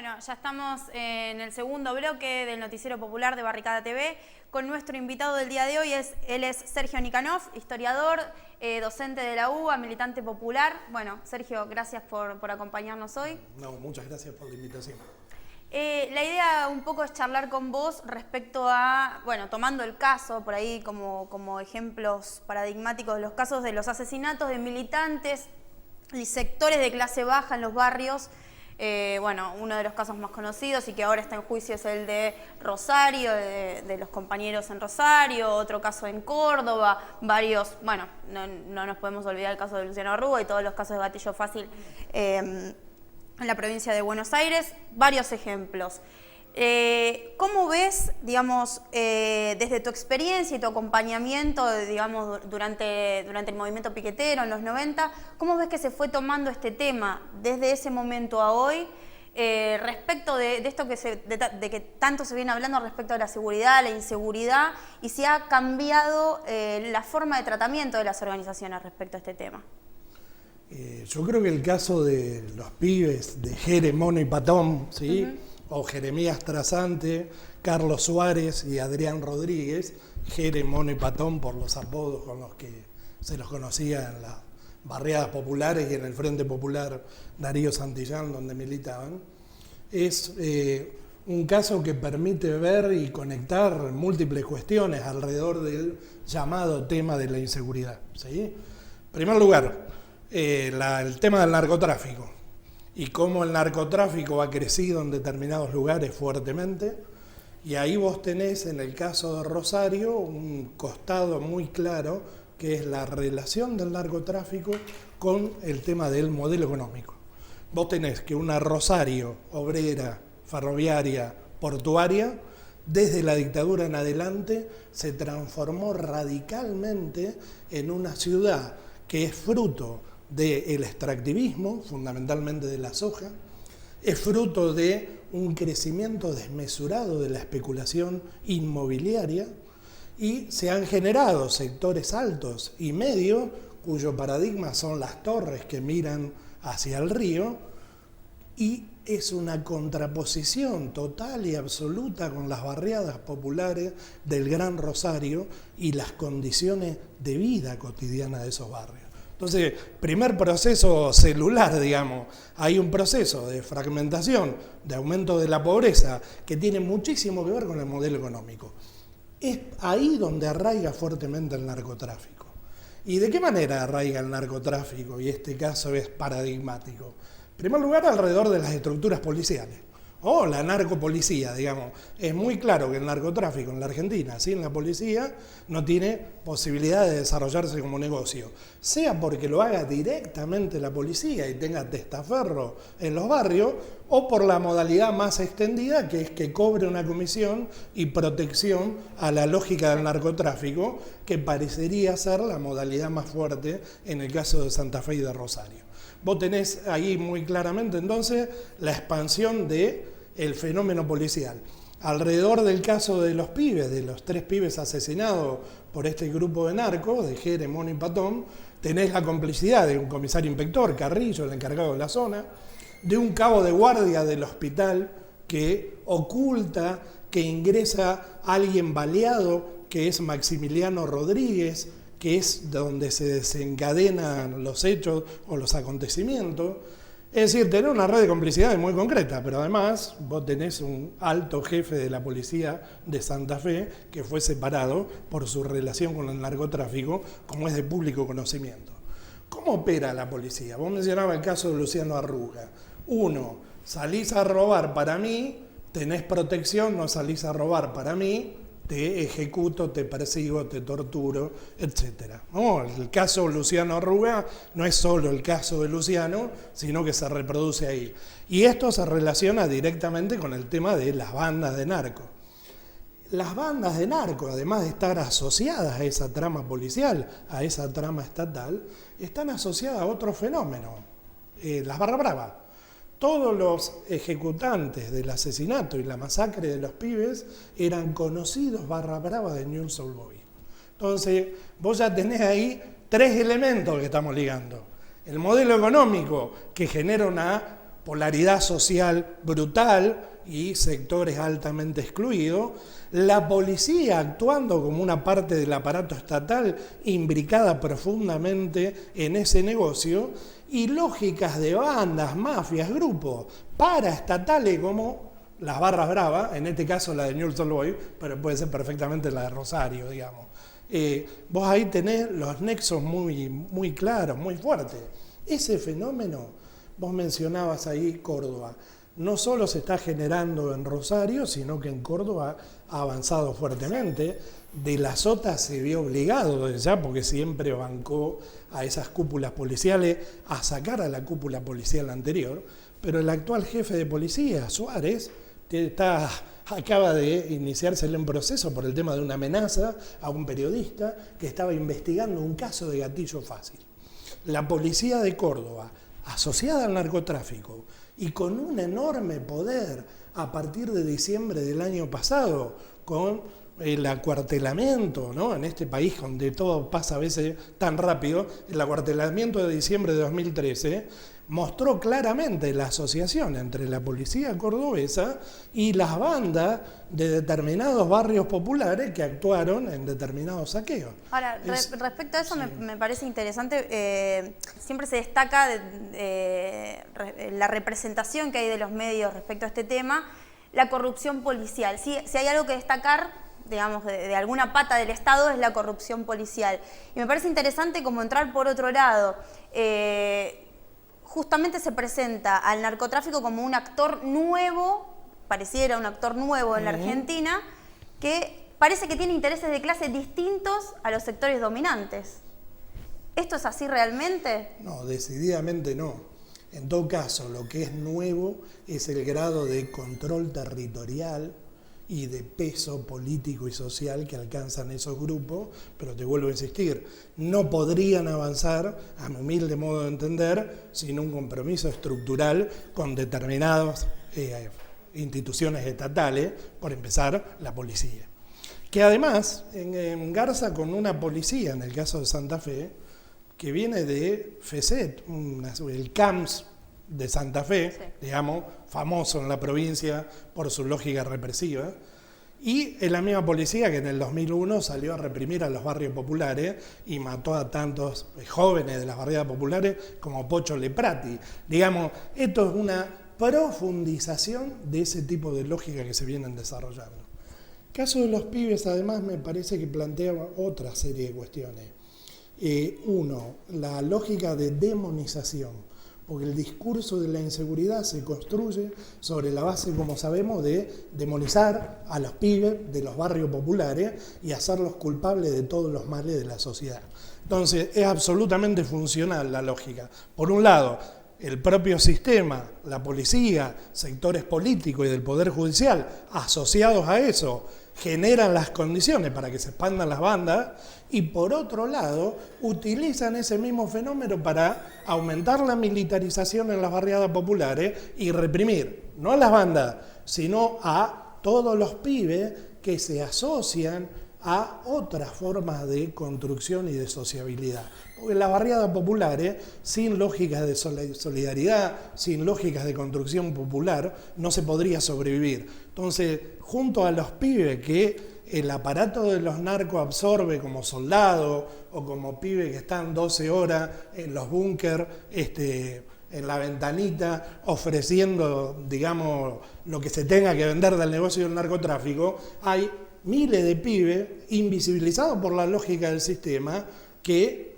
Bueno, ya estamos en el segundo bloque del Noticiero Popular de Barricada TV con nuestro invitado del día de hoy. Él es Sergio Nikanov, historiador, docente de la UBA, militante popular. Bueno, Sergio, gracias por acompañarnos hoy. No, muchas gracias por la invitación. La idea un poco es charlar con vos respecto a, bueno, tomando el caso por ahí como ejemplos paradigmáticos de los casos de los asesinatos de militantes y sectores de clase baja en los barrios. Bueno, uno de los casos más conocidos y que ahora está en juicio es el de Rosario, de los compañeros en Rosario, otro caso en Córdoba, varios, bueno, no nos podemos olvidar el caso de Luciano Arruga y todos los casos de gatillo fácil en la provincia de Buenos Aires, varios ejemplos. ¿Cómo ves, digamos, desde tu experiencia y tu acompañamiento, digamos, durante el movimiento piquetero en los 90, cómo ves que se fue tomando este tema desde ese momento a hoy, respecto de esto de que tanto se viene hablando respecto a la seguridad, la inseguridad, y si ha cambiado la forma de tratamiento de las organizaciones respecto a este tema? Yo creo que el caso de los pibes de Jere, Mono y Patón, ¿sí? O Jeremías Trasante, Carlos Suárez y Adrián Rodríguez, Jere, Mono y Patón por los apodos con los que se los conocía en las barriadas populares y en el Frente Popular Darío Santillán, donde militaban, es un caso que permite ver y conectar múltiples cuestiones alrededor del llamado tema de la inseguridad, ¿sí? En primer lugar, el tema del narcotráfico y cómo el narcotráfico ha crecido en determinados lugares fuertemente, y ahí vos tenés en el caso de Rosario un costado muy claro que es la relación del narcotráfico con el tema del modelo económico. Vos tenés que una Rosario obrera, ferroviaria, portuaria, desde la dictadura en adelante se transformó radicalmente en una ciudad que es fruto del extractivismo, fundamentalmente de la soja, es fruto de un crecimiento desmesurado de la especulación inmobiliaria y se han generado sectores altos y medios cuyo paradigma son las torres que miran hacia el río, y es una contraposición total y absoluta con las barriadas populares del Gran Rosario y las condiciones de vida cotidiana de esos barrios. Entonces, primer proceso celular, digamos, hay un proceso de fragmentación, de aumento de la pobreza, que tiene muchísimo que ver con el modelo económico. Es ahí donde arraiga fuertemente el narcotráfico. ¿Y de qué manera arraiga el narcotráfico? Y este caso es paradigmático. En primer lugar, alrededor de las estructuras policiales, o la narcopolicía, digamos. Es muy claro que el narcotráfico en la Argentina, sin la policía, no tiene posibilidad de desarrollarse como negocio. Sea porque lo haga directamente la policía y tenga testaferro en los barrios, o por la modalidad más extendida, que es que cobre una comisión y protección a la lógica del narcotráfico, que parecería ser la modalidad más fuerte en el caso de Santa Fe y de Rosario. Vos tenés ahí muy claramente entonces la expansión del fenómeno policial. Alrededor del caso de los pibes, de los 3 pibes asesinados por este grupo de narcos, de Jere, Mono y Patón, tenés la complicidad de un comisario inspector, Carrillo, el encargado de la zona, de un cabo de guardia del hospital que oculta que ingresa alguien baleado, que es Maximiliano Rodríguez, que es donde se desencadenan los hechos o los acontecimientos. Es decir, tener una red de complicidades muy concreta, pero además vos tenés un alto jefe de la policía de Santa Fe que fue separado por su relación con el narcotráfico, como es de público conocimiento. ¿Cómo opera la policía? Vos mencionabas el caso de Luciano Arruga. 1, salís a robar para mí, tenés protección, no salís a robar para mí, te ejecuto, te persigo, te torturo, etc. No, el caso Luciano Arruga no es solo el caso de Luciano, sino que se reproduce ahí. Y esto se relaciona directamente con el tema de las bandas de narco. Las bandas de narco, además de estar asociadas a esa trama policial, a esa trama estatal, están asociadas a otro fenómeno, las barras bravas. Todos los ejecutantes del asesinato y la masacre de los pibes eran conocidos barra brava de Newell's Old Boys. Entonces, vos ya tenés ahí 3 elementos que estamos ligando. El modelo económico, que genera una polaridad social brutal y sectores altamente excluidos, la policía actuando como una parte del aparato estatal imbricada profundamente en ese negocio, y lógicas de bandas, mafias, grupos paraestatales como las barras bravas, en este caso la de Newell's Old Boys, pero puede ser perfectamente la de Rosario, digamos. Vos ahí tenés los nexos muy claros, muy fuertes. Ese fenómeno, vos mencionabas ahí Córdoba, no solo se está generando en Rosario, sino que en Córdoba ha avanzado fuertemente. De la Sota se vio obligado desde ya, porque siempre bancó a esas cúpulas policiales, a sacar a la cúpula policial anterior, pero el actual jefe de policía, Suárez, acaba de iniciársele un proceso por el tema de una amenaza a un periodista que estaba investigando un caso de gatillo fácil. La policía de Córdoba, asociada al narcotráfico y con un enorme poder a partir de diciembre del año pasado, con el acuartelamiento, ¿no? En este país donde todo pasa a veces tan rápido, el acuartelamiento de diciembre de 2013 mostró claramente la asociación entre la policía cordobesa y las bandas de determinados barrios populares que actuaron en determinados saqueos. Ahora, respecto a eso, sí, me parece interesante, siempre se destaca la representación que hay de los medios respecto a este tema, la corrupción policial. Si hay algo que destacar, digamos, de alguna pata del Estado, es la corrupción policial. Y me parece interesante como entrar por otro lado. Justamente se presenta al narcotráfico como un actor nuevo, pareciera un actor nuevo en la Argentina, que parece que tiene intereses de clase distintos a los sectores dominantes. ¿Esto es así realmente? No, decididamente no. En todo caso, lo que es nuevo es el grado de control territorial y de peso político y social que alcanzan esos grupos, pero te vuelvo a insistir, no podrían avanzar, a mi humilde modo de entender, sin un compromiso estructural con determinadas instituciones estatales, por empezar, la policía. Que además engarza con una policía, en el caso de Santa Fe, que viene de FECET, el CAMS de Santa Fe, sí, digamos, famoso en la provincia por su lógica represiva, y es la misma policía que en el 2001 salió a reprimir a los barrios populares y mató a tantos jóvenes de las barriadas populares como Pocho Leprati. Digamos, esto es una profundización de ese tipo de lógica que se vienen desarrollando. El caso de los pibes, además, me parece que plantea otra serie de cuestiones. Uno, la lógica de demonización, porque el discurso de la inseguridad se construye sobre la base, como sabemos, de demonizar a los pibes de los barrios populares y hacerlos culpables de todos los males de la sociedad. Entonces, es absolutamente funcional la lógica. Por un lado, el propio sistema, la policía, sectores políticos y del Poder Judicial, asociados a eso, generan las condiciones para que se expandan las bandas, y por otro lado utilizan ese mismo fenómeno para aumentar la militarización en las barriadas populares y reprimir, no a las bandas, sino a todos los pibes que se asocian a otras formas de construcción y de sociabilidad. Porque en las barriadas populares, sin lógicas de solidaridad, sin lógicas de construcción popular, no se podría sobrevivir. Entonces, junto a los pibes que el aparato de los narcos absorbe como soldados o como pibes que están 12 horas en los búnker, en la ventanita, ofreciendo, digamos, lo que se tenga que vender del negocio del narcotráfico, hay miles de pibes invisibilizados por la lógica del sistema que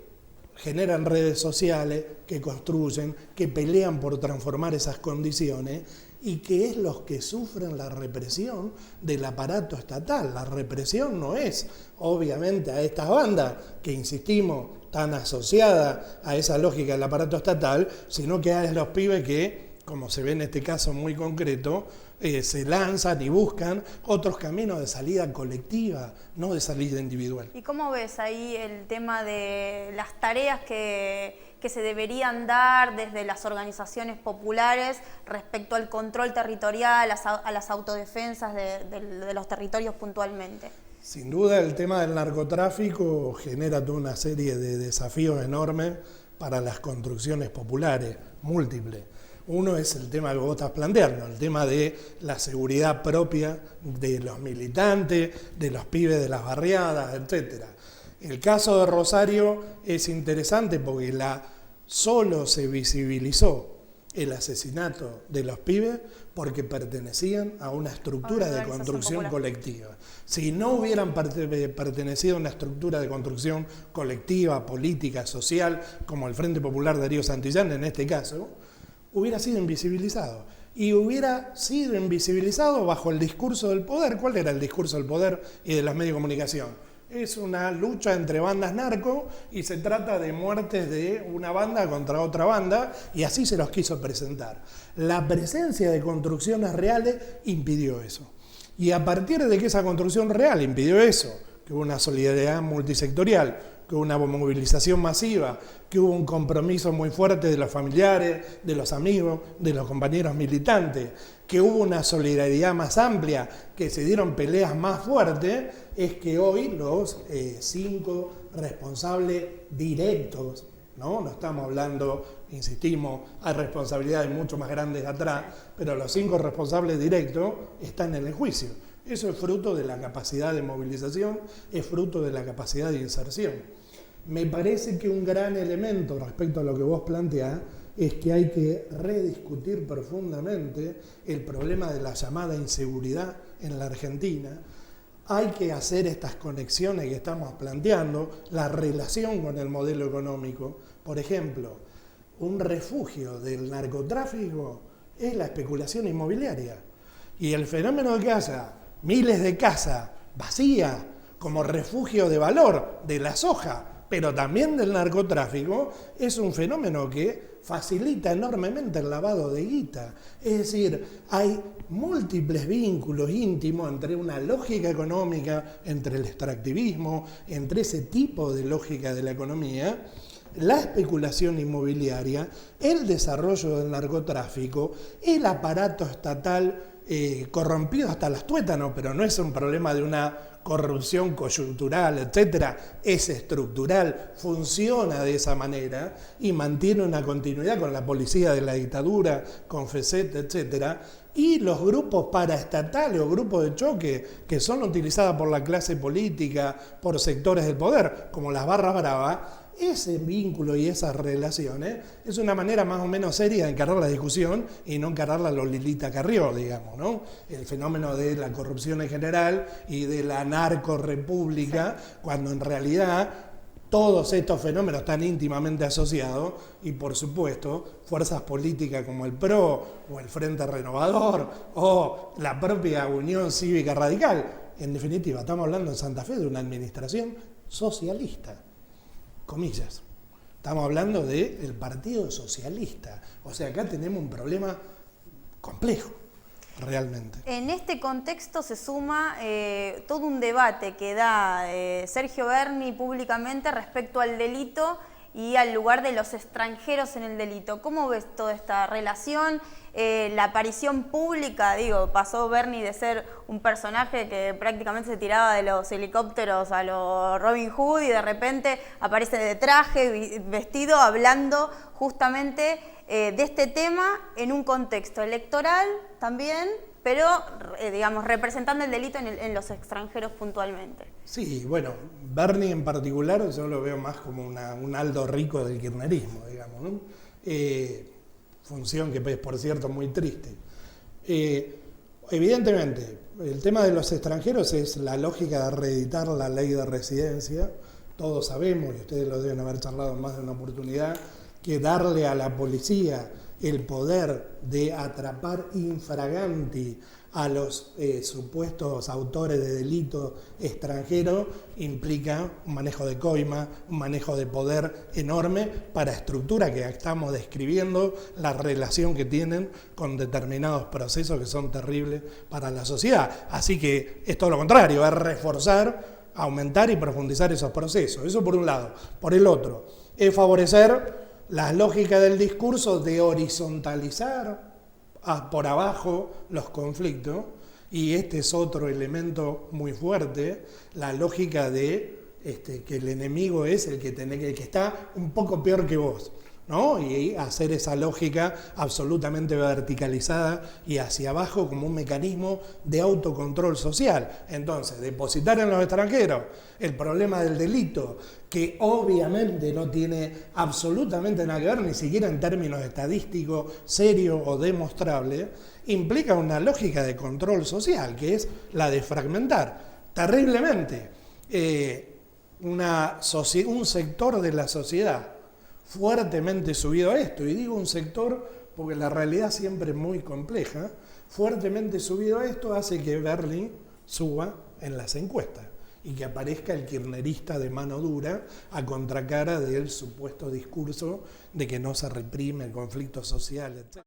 generan redes sociales, que construyen, que pelean por transformar esas condiciones y que es los que sufren la represión del aparato estatal. La represión no es, obviamente, a estas bandas que, insistimos, tan asociadas a esa lógica del aparato estatal, sino que a los pibes que, como se ve en este caso muy concreto, se lanzan y buscan otros caminos de salida colectiva, no de salida individual. ¿Y cómo ves ahí el tema de las tareas que se deberían dar desde las organizaciones populares respecto al control territorial, a las autodefensas de los territorios puntualmente? Sin duda el tema del narcotráfico genera toda una serie de desafíos enormes para las construcciones populares, múltiples. Uno es el tema que vos estás planteando, el tema de la seguridad propia de los militantes, de los pibes de las barriadas, etc. El caso de Rosario es interesante porque solo se visibilizó el asesinato de los pibes porque pertenecían a una estructura de construcción colectiva. Si no hubieran pertenecido a una estructura de construcción colectiva, política, social, como el Frente Popular Darío Santillán en este caso, hubiera sido invisibilizado. Y hubiera sido invisibilizado bajo el discurso del poder. ¿Cuál era el discurso del poder y de los medios de comunicación? Es una lucha entre bandas narco y se trata de muertes de una banda contra otra banda, y así se los quiso presentar. La presencia de construcciones reales impidió eso. Y a partir de que esa construcción real impidió eso, que hubo una solidaridad multisectorial, que hubo una movilización masiva, que hubo un compromiso muy fuerte de los familiares, de los amigos, de los compañeros militantes, que hubo una solidaridad más amplia, que se dieron peleas más fuertes, es que hoy los 5 responsables directos, no estamos hablando, insistimos, hay responsabilidades mucho más grandes atrás, pero los 5 responsables directos están en el juicio. Eso es fruto de la capacidad de movilización, es fruto de la capacidad de inserción. Me parece que un gran elemento respecto a lo que vos planteás es que hay que rediscutir profundamente el problema de la llamada inseguridad en la Argentina. Hay que hacer estas conexiones que estamos planteando, la relación con el modelo económico. Por ejemplo, un refugio del narcotráfico es la especulación inmobiliaria. Y el fenómeno de que haya miles de casas vacías como refugio de valor de la soja, pero también del narcotráfico, es un fenómeno que facilita enormemente el lavado de guita. Es decir, hay múltiples vínculos íntimos entre una lógica económica, entre el extractivismo, entre ese tipo de lógica de la economía, la especulación inmobiliaria, el desarrollo del narcotráfico, el aparato estatal corrompido hasta las tuétanos, pero no es un problema de una corrupción coyuntural, etcétera, es estructural, funciona de esa manera y mantiene una continuidad con la policía de la dictadura, con FECET, etcétera, y los grupos paraestatales o grupos de choque que son utilizados por la clase política, por sectores del poder, como las barras bravas. Ese vínculo y esas relaciones es una manera más o menos seria de encarar la discusión y no encararla a lo Lilita Carrió, digamos, ¿no? El fenómeno de la corrupción en general y de la narcorrepública, cuando en realidad todos estos fenómenos están íntimamente asociados y, por supuesto, fuerzas políticas como el PRO o el Frente Renovador o la propia Unión Cívica Radical. En definitiva, estamos hablando en Santa Fe de una administración socialista. Comillas. Estamos hablando del Partido Socialista. O sea, acá tenemos un problema complejo, realmente. En este contexto se suma todo un debate que da Sergio Berni públicamente respecto al delito y al lugar de los extranjeros en el delito. ¿Cómo ves toda esta relación? La aparición pública, pasó Berni de ser un personaje que prácticamente se tiraba de los helicópteros a los Robin Hood y de repente aparece de traje, vestido, hablando justamente de este tema en un contexto electoral también, pero representando el delito en los extranjeros puntualmente. Sí, bueno, Berni en particular yo lo veo más como un Aldo Rico del kirchnerismo, digamos, ¿no? Función que es, por cierto, muy triste. Evidentemente, el tema de los extranjeros es la lógica de reeditar la ley de residencia. Todos sabemos, y ustedes lo deben haber charlado en más de una oportunidad, que darle a la policía el poder de atrapar infraganti a los supuestos autores de delitos extranjeros implica un manejo de coima, un manejo de poder enorme para estructuras que estamos describiendo, la relación que tienen con determinados procesos que son terribles para la sociedad. Así que es todo lo contrario, es reforzar, aumentar y profundizar esos procesos. Eso por un lado. Por el otro, es favorecer la lógica del discurso de horizontalizar por abajo los conflictos, y este es otro elemento muy fuerte, la lógica de que el enemigo es el que está un poco peor que vos. ¿no? Y hacer esa lógica absolutamente verticalizada y hacia abajo como un mecanismo de autocontrol social. Entonces, depositar en los extranjeros el problema del delito, que obviamente no tiene absolutamente nada que ver, ni siquiera en términos estadísticos, serio o demostrable, implica una lógica de control social, que es la de fragmentar terriblemente un sector de la sociedad fuertemente subido a esto, y digo un sector porque la realidad siempre es muy compleja, fuertemente subido a esto hace que Berlín suba en las encuestas y que aparezca el kirchnerista de mano dura a contracara del supuesto discurso de que no se reprime el conflicto social, etc.